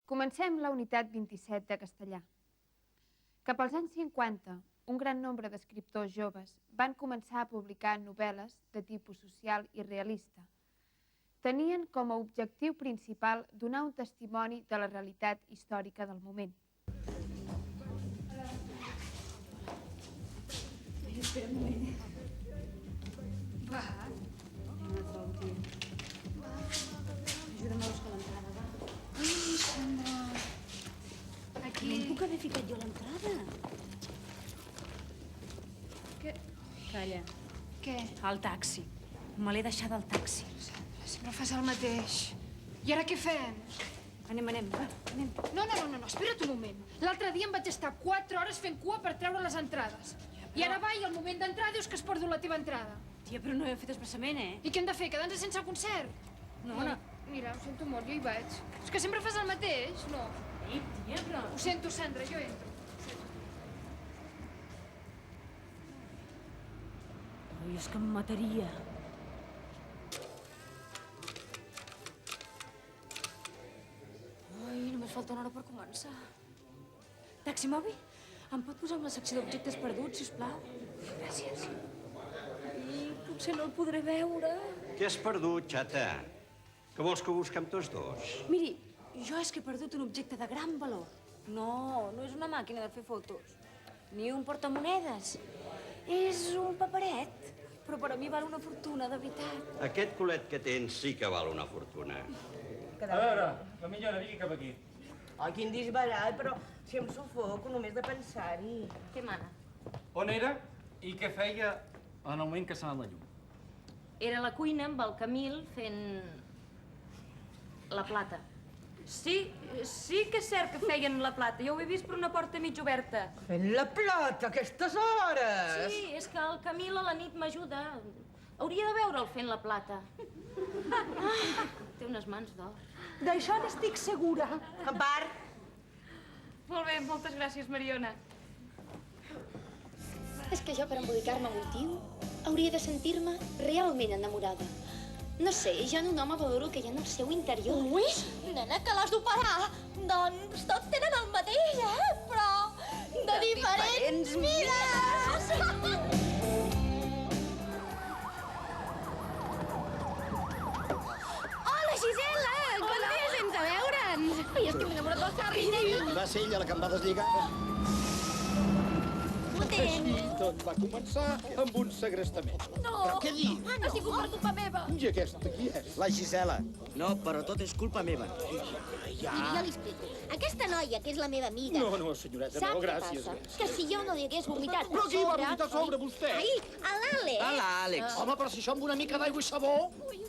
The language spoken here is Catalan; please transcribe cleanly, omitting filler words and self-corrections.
Comencem la unitat 27 de castellà. Cap als anys 50, un gran nombre d'escriptors joves van començar a publicar novel·les de tipus social i realista. Tenien com a objectiu principal donar un testimoni de la realitat històrica del moment. Espera un moment. Va. Ajuda'm a buscar l'entrada, va. Ai, Sandra. Aquí... No em puc haver ficat jo a l'entrada. Què? Calla. Què? El taxi. Me l'he deixat al taxi. Sandra, sempre fas el mateix. I ara què fem? Anem, va, anem. No, espera't un moment. L'altre dia em vaig estar 4 hores fent cua per treure les entrades. I ara va, i al moment d'entrar dius que has perdut la teva entrada. Tia, però no ho hem fet expressament, eh? I què hem de fer, quedar-nos sense concert? No. Mira, ho sento molt, jo hi vaig. És que sempre fas el mateix, no. Ei, tia, però... Ho sento, Sandra, jo entro. Ui, és que em mataria. Ai, només falta una hora per començar. Taxi mòbil? Em pot posar en la secció d'objectes perduts, sisplau? Gràcies. I potser no el podré veure. Què has perdut, xata? Que vols que busquem tots dos? Miri, jo és que he perdut un objecte de gran valor. No és una màquina de fer fotos. Ni un portamonedes. És un paperet. Però per a mi val una fortuna, de veritat. Aquest culet que tens sí que val una fortuna. A veure, la millora, vingui cap aquí. Ai, quin disbarat, però si em sufoco només de pensar-hi. Què mana? On era i què feia en el moment que s'ha anat la llum? Era a la cuina amb el Camil fent... la plata. Sí que és cert que feien la plata. Jo ho he vist per una porta mig oberta. Fent la plata, a aquestes hores! Sí, és que el Camil a la nit m'ajuda. Hauria de veure'l fent la plata. Ah, té unes mans d'or. D'això n'estic segura. En part. Molt bé, moltes gràcies, Mariona. És que jo, per embolicar-me amb un tio, hauria de sentir-me realment enamorada. No sé, jo en un home valoro que hi ha en el seu interior. Ui, nena, que l'has d'operar. Doncs tots tenen el mateix, Però de diferents mides. Hola, Gisela! Quant dies sense veure'ns! Ai, estic enamorat del Harry. Va ser ella la que em va deslligar. Així tot va començar amb un segrestament. No. Però què dius? Ha sigut per culpa meva. I aquesta qui és? La Gisela. No, però tot és culpa meva. Miri, jo li explico. Aquesta noia, que és la meva amiga... No, senyoreta, sap no, gràcies. què passa? Que si jo no li hagués vomitat Però qui va vomitar sobre vostè? Ai, a l'Àlex. Hola, Àlex. Home, però si això amb una mica d'aigua i sabó... Ui,